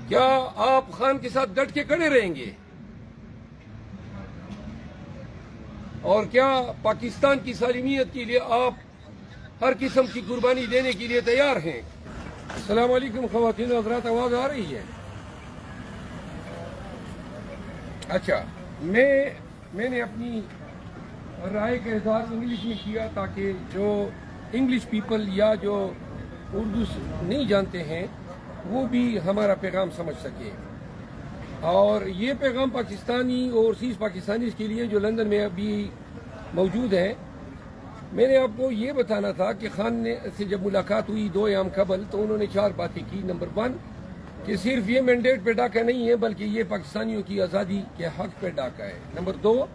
کیا آپ خان کے ساتھ ڈٹ کے کھڑے رہیں گے؟ اور کیا پاکستان کی سالمیت کے لیے آپ ہر قسم کی قربانی دینے کے لیے تیار ہیں؟ السلام علیکم خواتین و حضرات، آواز آ رہی ہے؟ اچھا، میں نے اپنی رائے کا اظہار انگلش میں کیا تاکہ جو انگلش پیپل یا جو اردو نہیں جانتے ہیں وہ بھی ہمارا پیغام سمجھ سکے، اور یہ پیغام پاکستانی اوورسیز پاکستانیز کے لیے جو لندن میں ابھی موجود ہیں۔ میں نے آپ کو یہ بتانا تھا کہ خان سے جب ملاقات ہوئی 2 ایام قبل تو انہوں نے 4 باتیں کی۔ نمبر 1 کہ صرف یہ مینڈیٹ پہ ڈاکہ نہیں ہے بلکہ یہ پاکستانیوں کی آزادی کے حق پہ ڈاکہ ہے۔ نمبر 2،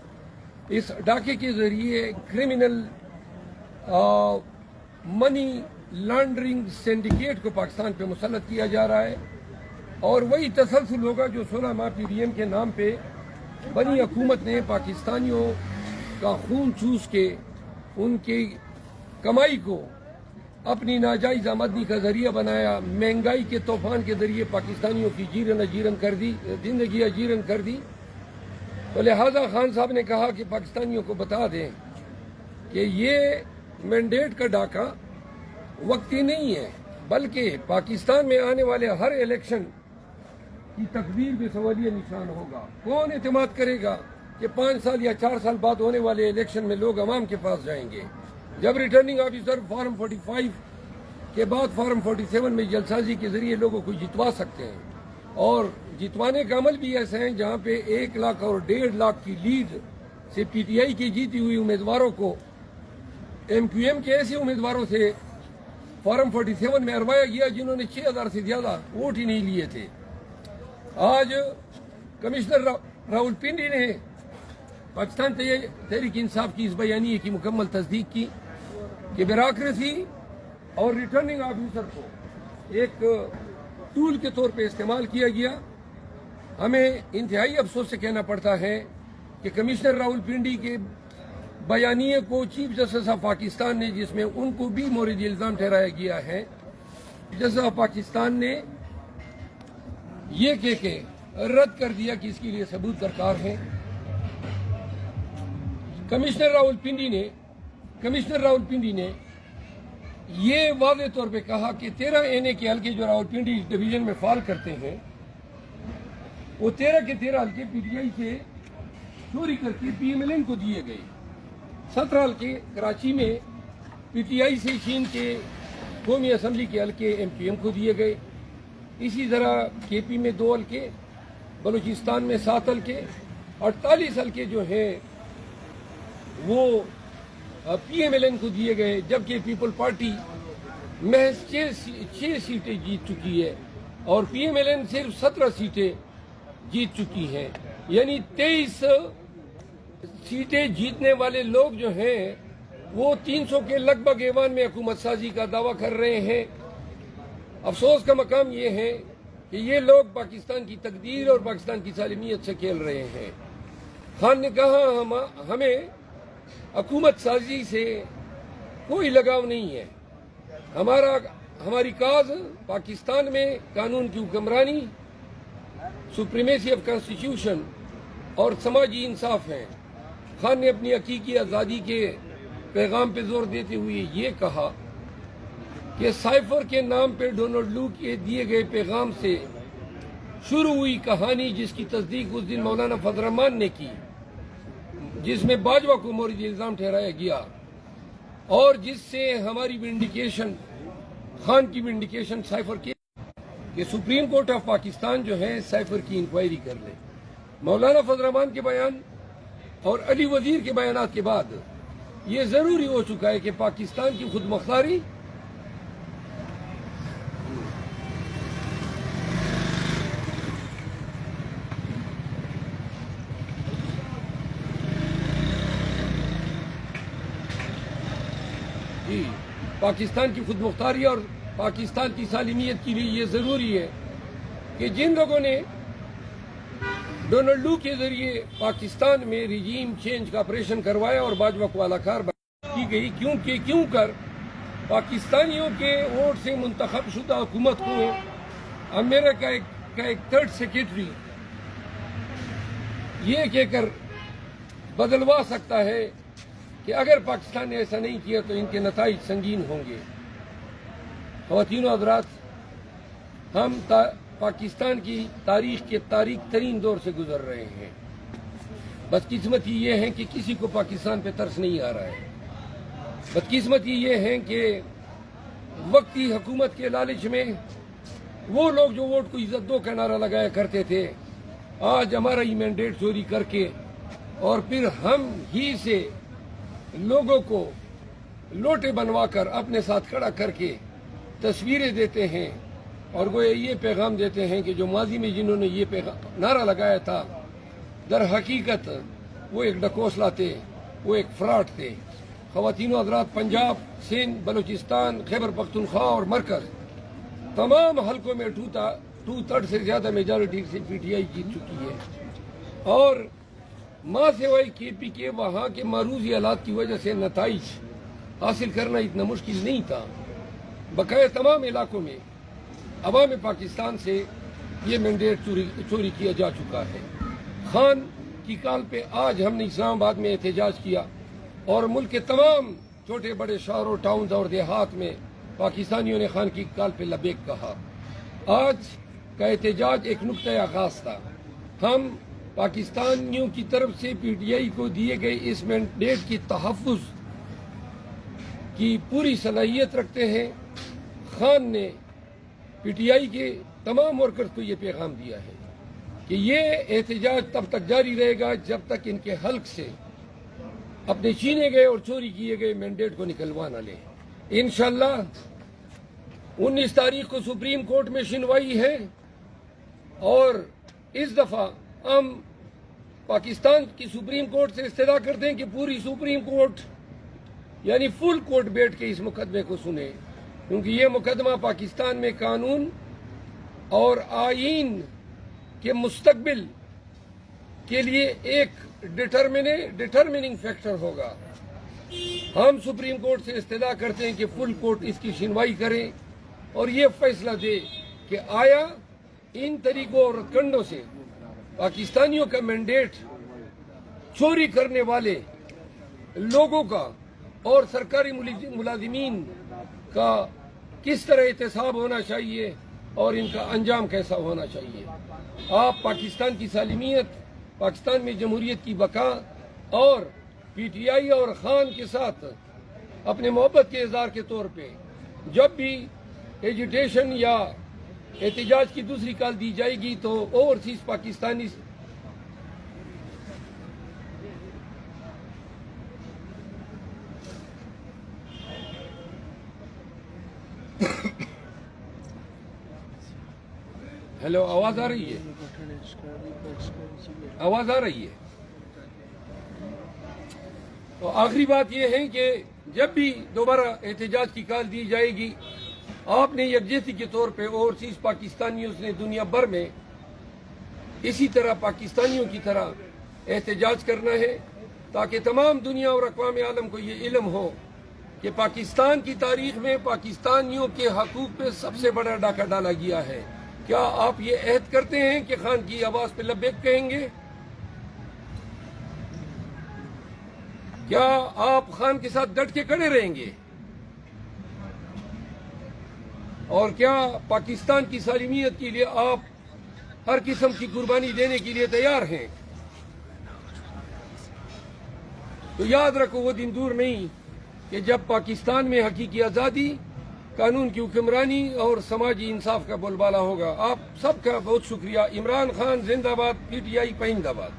اس ڈاکے کے ذریعے کرمنل منی لانڈرنگ سینڈیکیٹ کو پاکستان پہ مسلط کیا جا رہا ہے، اور وہی تسلسل ہوگا جو 16 ماہ PDM کے نام پہ بنی حکومت نے پاکستانیوں کا خون چوس کے ان کی کمائی کو اپنی ناجائز آمدنی کا ذریعہ بنایا، مہنگائی کے طوفان کے ذریعے پاکستانیوں کی زندگی اجیرن کر دی۔ تو لہٰذا خان صاحب نے کہا کہ پاکستانیوں کو بتا دیں کہ یہ مینڈیٹ کا ڈاکہ وقتی نہیں ہے، بلکہ پاکستان میں آنے والے ہر الیکشن کی تقدیر میں سوالیہ نشان ہوگا۔ کون اعتماد کرے گا کہ 5 سال یا 4 سال بعد ہونے والے الیکشن میں لوگ عوام کے پاس جائیں گے، جب ریٹرننگ آفیسر فارم 45 کے بعد فارم 47 میں جلسازی کے ذریعے لوگوں کو جتوا سکتے ہیں، اور جتوانے کا عمل بھی ایسے ہیں جہاں پہ 1 لاکھ اور 1.5 لاکھ کی لیڈ سے PTI کی جیتی ہوئی امیدواروں کو MQM کے ایسے امیدواروں سے فارم 47 میں اروایا گیا جنہوں نے 6000 سے زیادہ ووٹ ہی نہیں لیے تھے۔ آج کمشنر راول پنڈی نے پاکستان تحریک انصاف کی اس بیانیے کی مکمل تصدیق کی کہ بیوروکریسی اور ریٹرننگ آفیسر کو ایک ٹول کے طور پہ استعمال کیا گیا۔ ہمیں انتہائی افسوس سے کہنا پڑتا ہے کہ کمشنر راول پنڈی کے بیانیے کو چیف جسٹس آف پاکستان نے، جس میں ان کو بھی مورد الزام ٹھہرایا گیا ہے، جسٹس آف پاکستان نے یہ کہہ کے رد کر دیا کہ اس کے لیے ثبوت درکار ہے۔ کمشنر راول پنڈی نے یہ واضح طور پہ کہا کہ 13 NA کے حلقے جو راول پنڈی ڈویژن میں فال کرتے ہیں، وہ 13 کے 13 حلقے PTI سے چوری کر کے PMLN کو دیے گئے۔ 17 حلقے کراچی میں PTI سے چین کے قومی اسمبلی کے حلقے MQM کو دیے گئے۔ اسی طرح KP میں 2 حلقے، بلوچستان میں 7 حلقے، 48 حلقے جو ہیں وہ PMLN کو دیے گئے، جبکہ پیپل پارٹی محض 6 سیٹیں جیت چکی ہے اور PMLN صرف 17 سیٹیں جیت چکی ہیں۔ یعنی 23 سیٹیں جیتنے والے لوگ جو ہیں وہ 300 کے لگ بھگ ایوان میں حکومت سازی کا دعویٰ کر رہے ہیں۔ افسوس کا مقام یہ ہے کہ یہ لوگ پاکستان کی تقدیر اور پاکستان کی سالمیت سے کھیل رہے ہیں۔ خان نے کہا ہمیں حکومت سازی سے کوئی لگاؤ نہیں ہے، ہماری کاز پاکستان میں قانون کی حکمرانی، سپریمیسی آف کانسٹیٹیوشن اور سماجی انصاف ہے۔ خان نے اپنی حقیقی آزادی کے پیغام پہ زور دیتے ہوئے یہ کہا کہ سائفر کے نام پہ ڈونلڈ لو کے دیے گئے پیغام سے شروع ہوئی کہانی، جس کی تصدیق اس دن مولانا فضل الرحمان نے کی، جس میں باجوہ کو مورد الزام ٹھہرایا گیا، اور جس سے ہماری ونڈیکیشن، خان کی ونڈیکیشن سائفر کی کہ سپریم کورٹ آف پاکستان جو ہے سائفر کی انکوائری کر لے۔ مولانا فضل الرحمان کے بیان اور علی وزیر کے بیانات کے بعد یہ ضروری ہو چکا ہے کہ پاکستان کی خود مختاری اور پاکستان کی سالمیت کے لیے یہ ضروری ہے کہ جن لوگوں نے ڈونلڈ لو کے ذریعے پاکستان میں ریجیم چینج کا آپریشن کروایا اور باجوہ کو اعلیٰ کی گئی، کیوں کر پاکستانیوں کے ووٹ سے منتخب شدہ حکومت کو امریکہ ایک کا ایک تھرڈ سیکرٹری یہ کہہ کر بدلوا سکتا ہے کہ اگر پاکستان نے ایسا نہیں کیا تو ان کے نتائج سنگین ہوں گے. خواتین و حضرات، ہم پاکستان کی تاریخ کے تاریک ترین دور سے گزر رہے ہیں. بدقسمتی یہ ہے کہ کسی کو پاکستان پہ ترس نہیں آ رہا ہے. بدقسمتی یہ ہے کہ وقتی حکومت کے لالچ میں وہ لوگ جو ووٹ کو عزت دو کا نعرہ لگایا کرتے تھے، آج ہمارا ہی مینڈیٹ چوری کر کے اور پھر ہم ہی سے لوگوں کو لوٹے بنوا کر اپنے ساتھ کھڑا کر کے تصویریں دیتے ہیں اور وہ یہ پیغام دیتے ہیں کہ جو ماضی میں جنہوں نے یہ نعرہ لگایا تھا در حقیقت وہ ایک ڈکوسلا تھے، وہ ایک فراڈ تھے. خواتین و حضرات، پنجاب، سندھ، بلوچستان، خیبر پختونخوا اور مرکز تمام حلقوں میں 2/3 سے زیادہ میجارٹی سے پی ٹی آئی جیت چکی ہے. اور ماں سوائے کے پی کے وہاں کے معروضی حالات کی وجہ سے نتائج حاصل کرنا اتنا مشکل نہیں تھا. بقایا تمام علاقوں میں عوام پاکستان سے یہ مینڈیٹ چوری کیا جا چکا ہے. خان کی کال پہ آج ہم نے اسلام آباد میں احتجاج کیا اور ملک کے تمام چھوٹے بڑے شہروں، ٹاؤنز اور دیہات میں پاکستانیوں نے خان کی کال پہ لبیک کہا. آج کا احتجاج ایک نقطۂ آغاز تھا. ہم پاکستانیوں کی طرف سے پی ٹی آئی کو دیے گئے اس مینڈیٹ کی تحفظ کی پوری صلاحیت رکھتے ہیں. خان نے پی ٹی آئی کے تمام ورکرز کو یہ پیغام دیا ہے کہ یہ احتجاج تب تک جاری رہے گا جب تک ان کے حلق سے اپنے چھینے گئے اور چوری کیے گئے مینڈیٹ کو نکلوا نہ لیں. انشاءاللہ 19 تاریخ کو سپریم کورٹ میں سنوائی ہے اور اس دفعہ ہم پاکستان کی سپریم کورٹ سے استدعا کرتے ہیں کہ پوری سپریم کورٹ یعنی فل کورٹ بیٹھ کے اس مقدمے کو سنے، کیونکہ یہ مقدمہ پاکستان میں قانون اور آئین کے مستقبل کے لیے ایک ڈٹرمننگ فیکٹر ہوگا. ہم سپریم کورٹ سے استدعا کرتے ہیں کہ فل کورٹ اس کی سنوائی کرے اور یہ فیصلہ دے کہ آیا ان طریقوں اور کنڈوں سے پاکستانیوں کا مینڈیٹ چوری کرنے والے لوگوں کا اور سرکاری ملازمین کا کس طرح احتساب ہونا چاہیے اور ان کا انجام کیسا ہونا چاہیے. آپ پاکستان کی سالمیت، پاکستان میں جمہوریت کی بقا اور پی ٹی آئی اور خان کے ساتھ اپنے محبت کے اظہار کے طور پہ جب بھی ایجیٹیشن یا احتجاج کی دوسری کال دی جائے گی تو اوورسیز پاکستانی ہیلو، آواز آ رہی ہے؟ آواز آ رہی ہے؟ تو آخری بات یہ ہے کہ جب بھی دوبارہ احتجاج کی کال دی جائے گی، آپ نے یکجہتی کے طور پہ اوورسیز پاکستانیوں نے دنیا بھر میں اسی طرح پاکستانیوں کی طرح احتجاج کرنا ہے تاکہ تمام دنیا اور اقوام عالم کو یہ علم ہو کہ پاکستان کی تاریخ میں پاکستانیوں کے حقوق پہ سب سے بڑا ڈاکہ ڈالا گیا ہے. کیا آپ یہ عہد کرتے ہیں کہ خان کی آواز پہ لبیک کہیں گے؟ کیا آپ خان کے ساتھ ڈٹ کے کھڑے رہیں گے؟ اور کیا پاکستان کی سالمیت کے لیے آپ ہر قسم کی قربانی دینے کے لیے تیار ہیں؟ تو یاد رکھو وہ دن دور نہیں کہ جب پاکستان میں حقیقی آزادی، قانون کی حکمرانی اور سماجی انصاف کا بول بالا ہوگا. آپ سب کا بہت شکریہ. عمران خان زندہ باد، پی ٹی آئی پائند آباد.